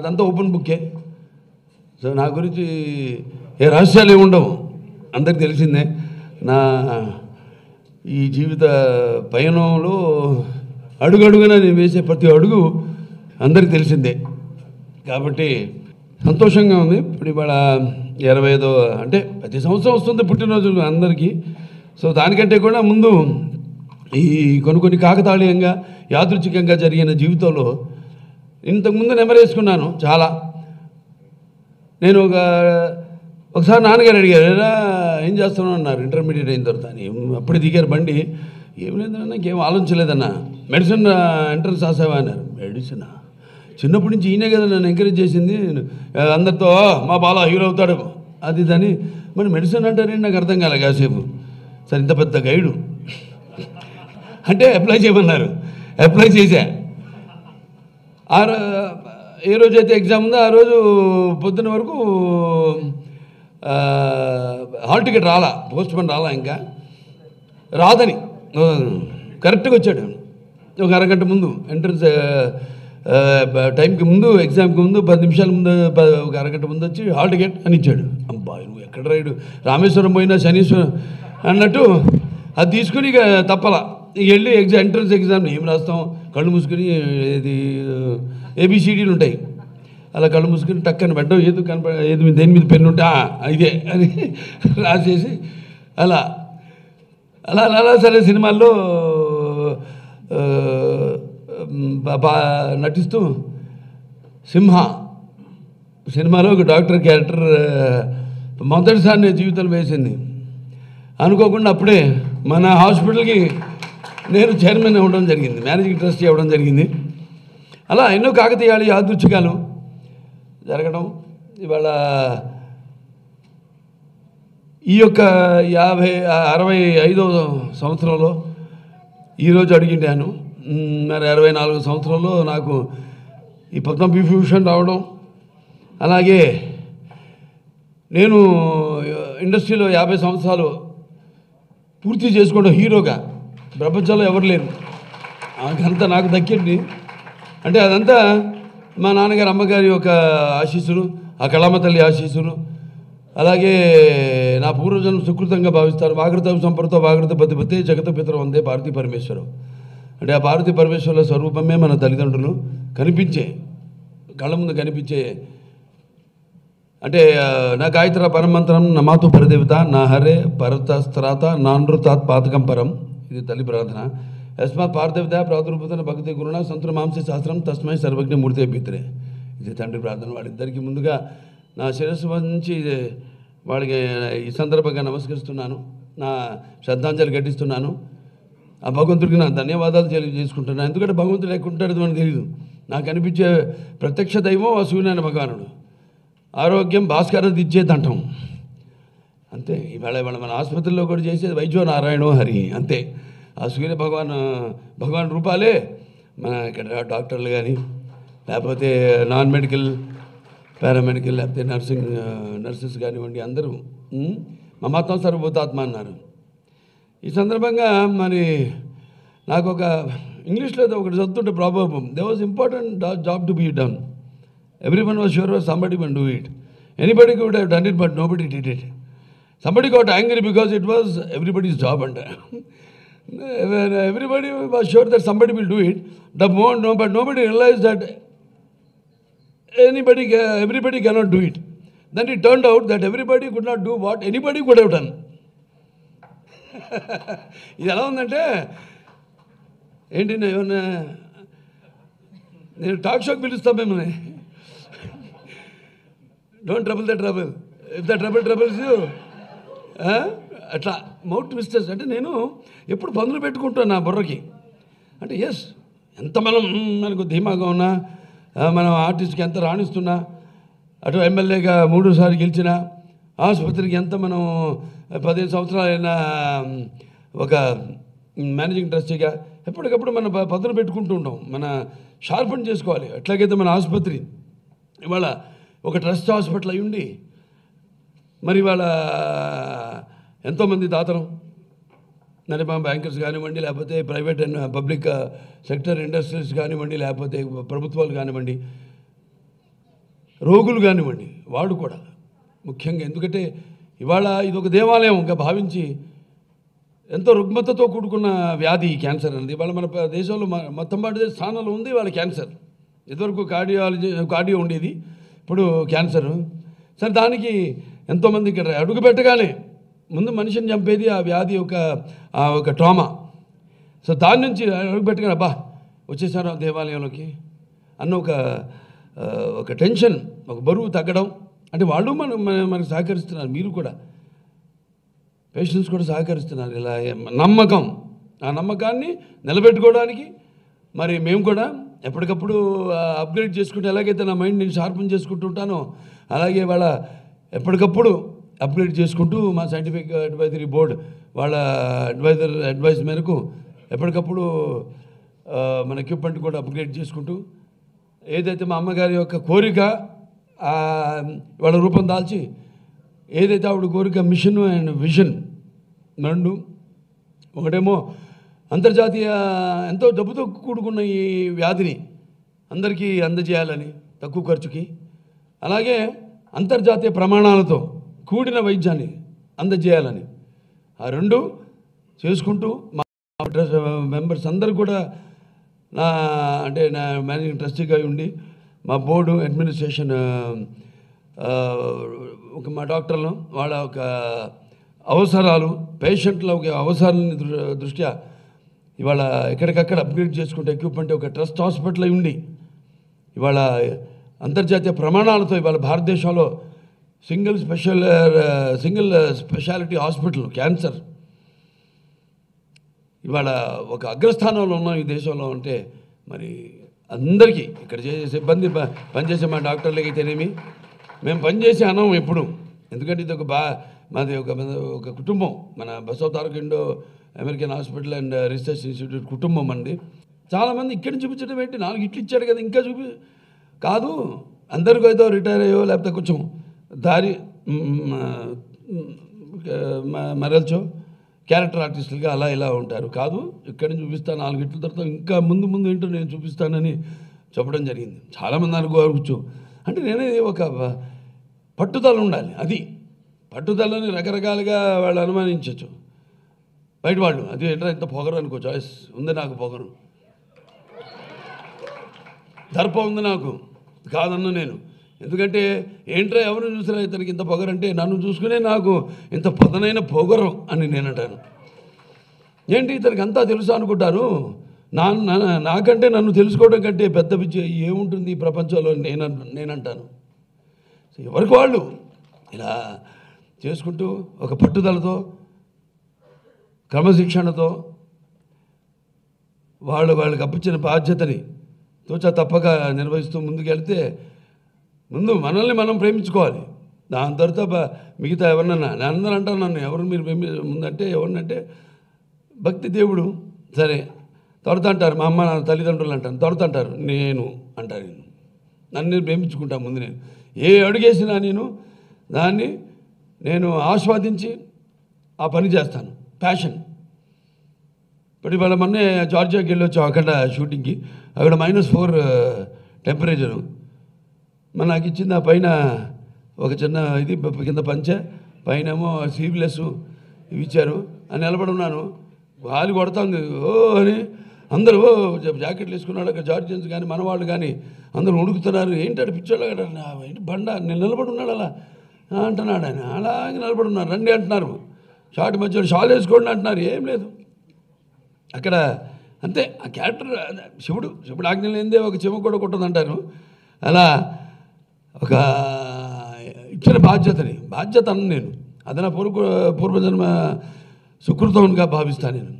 నాదంతా open బుక్కే. So నా గురించి ఏ రహస్యాలు ఏమి ఉండవు, అందరికి తెలిసిందే. నా ఈ జీవిత పయనంలో అడుగడుగునా నేను వేసే ప్రతి అడుగు అందరికి తెలిసిందే. కాబట్టి సంతోషంగా ఉంది. ఇప్పుడు ఇవాళ 25వ అంటే ప్రతి సంవత్సరం వస్తుంది పుట్టినరోజు అందరికీ. సో దానికంటే కూడా ముందు ఈ కొన్ని కాకతాళీయంగా యాదృచ్ఛికంగా జరిగిన జీవితంలో ఇంతకుముందు నెమరేసుకున్నాను చాలా. నేను ఒకసారి నాన్నగారు అడిగారు, ఎలా ఏం చేస్తున్నావు అన్నారు, ఇంటర్మీడియట్ అయిన తర్వాత అని. అప్పుడు దిగారు బండి. ఏం లేదన్నా, నాకేం ఆలోచించలేదన్నా. మెడిసిన్ ఎంట్రన్స్ రాసావా అన్నారు. మెడిసినా? చిన్నప్పటి నుంచి ఈయనే కదా నన్ను ఎంకరేజ్ చేసింది. అందరితో మా బాల హీరో అవుతాడు అది అని. మరి మెడిసిన్ అంటారేంటి నాకు అర్థం కాలే కాసేపు. సరే ఇంత పెద్ద గైడు అంటే అప్లై చేయమన్నారు, అప్లై చేశా. ఏ రోజైతే ఎగ్జామ్ ఉందో ఆ రోజు పొద్దున్న వరకు హాల్ టికెట్ రాలా, పోస్ట్ పోన్ రాలా, ఇంకా రాదని కరెక్ట్గా వచ్చాడు. ఒక అరగంట ముందు ఎంట్రన్స్ టైంకి ముందు, ఎగ్జామ్కి ముందు 10 నిమిషాల ముందు, ఒక అరగంట ముందు వచ్చి హాల్ టికెట్ అని ఇచ్చాడు. అబ్బా నువ్వు ఎక్కడ రైడు, రామేశ్వరం పోయినా శనీశ్వరం అన్నట్టు అది తీసుకుని ఇక తప్పలా ఇక వెళ్ళి ఎంట్రన్స్ ఎగ్జామ్ ఏం రాస్తాం, కళ్ళు మూసుకుని ఇది ABCDలు ఉంటాయి, అలా కళ్ళు మూసుకుని టక్కని పెట్టడం, ఏది దేని మీద పెన్ను ఉంటే ఇదే అని రాసేసి అలా అలా అలా సరే సినిమాల్లో నటిస్తూ సింహ సినిమాలో ఒక డాక్టర్ క్యారెక్టర్ మొదటిసారి నేను జీవితంలో వేసింది. అనుకోకుండా అప్పుడే మన హాస్పిటల్కి నేను చైర్మన్ అవ్వడం జరిగింది, మేనేజింగ్ ట్రస్టీ అవ్వడం జరిగింది. అలా ఎన్నో కాకతీయాలు యాదృచ్ఛికాలు జరగడం. ఇవాళ ఈ యొక్క 65వ సంవత్సరంలో ఈరోజు అడిగిండాను. మరి 64 సంవత్సరంలో నాకు ఈ పద్మవిభూషణ్ రావడం, అలాగే నేను ఇండస్ట్రీలో 50 సంవత్సరాలు పూర్తి చేసుకోవడం హీరోగా ప్రపంచంలో ఎవరు లేరు. అదంతా నాకు దక్కింది. అంటే అదంతా మా నాన్నగారు అమ్మగారి యొక్క ఆశీస్సులు, ఆ కళామ తల్లి ఆశీస్సులు, అలాగే నా పూర్వజన్మ సుకృతంగా భావిస్తారు. వాగృత సంపర్తో వాగృత పతిపతి జగత పితరం వందే పార్వతీ పరమేశ్వరం. అంటే ఆ పార్వతీ పరమేశ్వరుల స్వరూపమే మన తల్లిదండ్రులు కనిపించే, కళ్ళ ముందు కనిపించే. అంటే నా గాయత్ర పరమంత్రం నమాతు పరదేవత నా హరే పరతస్త్రాత నానృతాత్ పాతకం పరం. ఇది తల్లి ప్రార్థన. యస్మాత్ పార్థదేవత ప్రాదుర్భూతన భక్తి గురుణ సంతుల మాంస శాస్త్రం తస్మై సర్వజ్ఞ మూర్తే పిత్రే. ఇది తండ్రి ప్రార్థన. వాళ్ళిద్దరికీ ముందుగా నా శిరస్సు నుంచి వాళ్ళకి ఈ సందర్భంగా నమస్కరిస్తున్నాను, నా శ్రద్ధాంజలి ఘటిస్తున్నాను. ఆ భగవంతుడికి నా ధన్యవాదాలు తెలియజేసుకుంటున్నాను. ఎందుకంటే భగవంతుడు ఎక్కడుంటాడో మనకు తెలియదు. నాకు అనిపించే ప్రత్యక్ష దైవం ఆ సూర్యనారాయణ భగవానుడు. ఆరోగ్యం భాస్కరది ఇచ్చేదంటాం అంతే. ఇవాళ మన ఆసుపత్రిలో కూడా చేసేది వైద్యో నారాయణో హరి అంతే. ఆ సూర్య భగవాన్ రూపాలే మన ఇక్కడ డాక్టర్లు కానీ, లేకపోతే నాన్ మెడికల్ పారామెడికల్, లేకపోతే నర్సెస్ కానివ్వండి, అందరూ మమాత్మ సర్వభూతాత్మ అన్నారు. ఈ సందర్భంగా మరి నాకు ఒక ఇంగ్లీష్లో ఒకటి చదువుతుంటే problem, they was important job to be done. Everyone was sure somebody would do it. Anybody could have done it, but nobody did it. Somebody got angry because it was everybody's job. And everybody was sure that somebody will do it. But nobody realized that everybody cannot do it. Then it turned out that everybody could not do what anybody could have done. ఇది ఎలా ఉందంటే ఏంటి, నేను talk షోకి పిలుస్తాను మిమ్మల్ని. Don't trouble the trouble if the trouble troubles you. అట్లా mouth twisters అంటే నేను ఎప్పుడు పనులు పెట్టుకుంటాను నా బుర్రకి. అంటే ఎస్, ఎంత మనకు ధీమాగా ఉన్నా, మనం ఆర్టిస్ట్కి ఎంత రాణిస్తున్నా, అటు ఎమ్మెల్యేగా 3 సార్లు గెలిచినా, ఆసుపత్రికి ఎంత మనం 15 సంవత్సరాలైనా ఒక మేనేజింగ్ ట్రస్టీగా ఎప్పటికప్పుడు మన పదును పెట్టుకుంటూ ఉంటాం. మన షార్పన్ చేసుకోవాలి. ఎట్లాగైతే మన ఆసుపత్రి ఇవాళ ఒక ట్రస్ట్ హాస్పిటల్ అయి ఉండి, మరి ఇవాళ ఎంతోమంది దాతలు నడిపా బ్యాంకర్స్ కానివ్వండి, లేకపోతే private and public sector industries కానివ్వండి, లేకపోతే ప్రభుత్వాలు కానివ్వండి, రోగులు కానివ్వండి వాళ్ళు కూడా ముఖ్యంగా, ఎందుకంటే ఇవాళ ఇదొక దేవాలయంగా భావించి ఎంతో రుగ్మతతో కూడుకున్న వ్యాధి క్యాన్సర్ అనేది. ఇవాళ మన దేశంలో మొత్తం పాటు స్థానంలో ఉంది వాళ్ళ క్యాన్సర్. ఇదివరకు కార్డియో ఉండేది, ఇప్పుడు క్యాన్సర్. సరే, దానికి ఎంతోమంది ఇక్కడ అడుగు పెట్టగానే ముందు మనిషిని చంపేది ఆ వ్యాధి ఒక ట్రామా. సో దాని నుంచి అడుగు పెట్టగానే అబ్బా వచ్చేసారు దేవాలయంలోకి అన్న ఒక టెన్షన్, ఒక బరువు తగ్గడం. అంటే వాళ్ళు మనకు సహకరిస్తున్నారు, మీరు కూడా పేషెంట్స్ కూడా సహకరిస్తున్నారు. ఇలా నమ్మకం, ఆ నమ్మకాన్ని నిలబెట్టుకోవడానికి మరి మేము కూడా ఎప్పటికప్పుడు అప్గ్రేడ్ చేసుకుంటూ, ఎలాగైతే నా మైండ్ నేను షార్పన్ చేసుకుంటూ ఉంటానో అలాగే వాళ్ళ ఎప్పటికప్పుడు అప్గ్రేడ్ చేసుకుంటూ మా సైంటిఫిక్ అడ్వైజరీ బోర్డ్ వాళ్ళ అడ్వైజ్ మేరకు ఎప్పటికప్పుడు మన ఎక్విప్మెంట్ కూడా అప్గ్రేడ్ చేసుకుంటూ, ఏదైతే మా అమ్మగారి యొక్క కోరిక వాళ్ళ రూపం దాల్చి, ఏదైతే ఆవిడ కోరిక మిషన్ అండ్ విజన్ రెండు, ఒకటేమో అంతర్జాతీయ ఎంతో డబ్బుతో కూడుకున్న ఈ వ్యాధిని అందరికీ అందజేయాలని తక్కువ ఖర్చుకి, అలాగే అంతర్జాతీయ ప్రమాణాలతో కూడిన వైద్యాన్ని అందజేయాలని, ఆ రెండు చేసుకుంటూ మా మెంబర్స్ అందరూ కూడా నా మేనేజింగ్ ట్రస్టీగా ఉండి మా బోర్డు అడ్మినిస్ట్రేషన్ మా డాక్టర్లు వాళ్ళ ఒక అవసరాలు, పేషెంట్ల ఒక అవసరాలని దృష్ట్యా ఇవాళ ఎక్కడికక్కడ అప్గ్రేడ్ చేసుకుంటే ఎక్విప్మెంట్ ఒక ట్రస్ట్ హాస్పిటల్ అయి ఉండి ఇవాళ అంతర్జాతీయ ప్రమాణాలతో ఇవాళ భారతదేశంలో సింగిల్ స్పెషాలిటీ హాస్పిటల్ క్యాన్సర్ ఇవాళ ఒక అగ్రస్థానంలో ఉన్నాం ఈ దేశంలో. అంటే మరి అందరికీ ఇక్కడ చేసే సిబ్బంది, పనిచేసే మా డాక్టర్లకి అయితేనేమి, మేము పనిచేసే అనం ఎప్పుడు, ఎందుకంటే ఇది మాది ఒక కుటుంబం, మన Basava Taraka Indo American hospital and research institute కుటుంబం అండి. చాలామంది ఇక్కడిని చూపించడం ఏంటి, 4 ఇట్లు ఇచ్చాడు కదా ఇంకా కాదు, అందరికీ ఏదో రిటైర్ అయ్యో లేకపోతే కొంచెం దారి మరల్చో క్యారెక్టర్ ఆర్టిస్టులుగా అలా ఇలా ఉంటారు. కాదు, ఇక్కడిని చూపిస్తాను 4 ఇట్ల తర్వాత ఇంకా ముందు ఏంటో నేను చూపిస్తానని చెప్పడం జరిగింది. చాలామంది అనుకోవచ్చు, అంటే నేనే ఒక పట్టుదల ఉండాలి. అది పట్టుదలని రకరకాలుగా వాళ్ళు అనుమానించవచ్చు బయట వాళ్ళు. అది ఏంటో ఇంత పొగరు అనుకో, చాయిస్ ఉంది నాకు, పొగరు దర్ప ఉంది నాకు, కాదన్నా నేను. ఎందుకంటే ఏంట్రా ఎవరు చూసినా ఇతనికి ఇంత పొగరు అంటే నన్ను చూసుకునే నాకు ఇంత పదనైన పొగరు అని నేను అంటాను. ఏంటి ఇతనికి అంతా తెలుసు అనుకుంటారు. నాకంటే నన్ను తెలుసుకోవడం కంటే పెద్ద విజయం ఏముంటుంది ఈ ప్రపంచంలో నేనంటాను. ఎవరికి వాళ్ళు ఇలా చేసుకుంటూ ఒక పట్టుదలతో క్రమశిక్షణతో వాళ్ళకి అప్పించిన బాధ్యతని తోచా తప్పక నిర్వహిస్తూ ముందుకెళ్తే, ముందు మనల్ని మనం ప్రేమించుకోవాలి. దాని తర్వాత మిగతా ఎవరినన్నా, నేను అందరూ అంటాను నన్ను ఎవరు మీరు ముందంటే ఎవరినంటే భక్తి దేవుడు సరే తొడత అంటారు, మా అమ్మ నా తల్లిదండ్రులు అంటాను, తొడత అంటారు, నేను అంటాను. నన్ను ప్రేమించుకుంటాను. ముందు నేను ఏ అడుగేసినా దాన్ని నేను ఆస్వాదించి ఆ పని చేస్తాను, ప్యాషన్. ఇప్పుడు ఇవాళ మొన్నే జార్జియాకి వెళ్ళొచ్చాం, అక్కడ షూటింగ్కి. అక్కడ -4 టెంపరేచరు. మరి నాకు ఇచ్చింది ఆ పైన ఒక చిన్న ఇది కింద పంచె, పైనేమో స్లీవ్లెస్ ఇవి ఇచ్చారు. అని నిలబడి ఉన్నాను, గాలి కొడుతుంది ఓ అని. అందరూ జాకెట్లు వేసుకున్నాడు అక్కడ, జార్జియన్స్ కానీ మనవాళ్ళు కానీ అందరూ ఉడుకుతున్నారు. ఏంటంటే పిచ్చోళ్ళు ఏంటి బండ, నేను నిలబడి ఉన్నాడు అలా అంటున్నాడు ఆయన. అలాగే నిలబడి ఉన్నారు, రండి అంటున్నారు, షార్ట్ మధ్యలో షాల్ వేసుకోండి అంటున్నారు. ఏం లేదు అక్కడ, అంతే. ఆ క్యారెక్టర్ శివుడు ఆజ్ఞ లేనిదే ఒక చెమ కూడా కొట్టదంటారు. అలా ఒక ఇచ్చిన బాధ్యత అన్న నేను, అది నా పూర్వజన్మ సుకృతంగా భావిస్తాను నేను.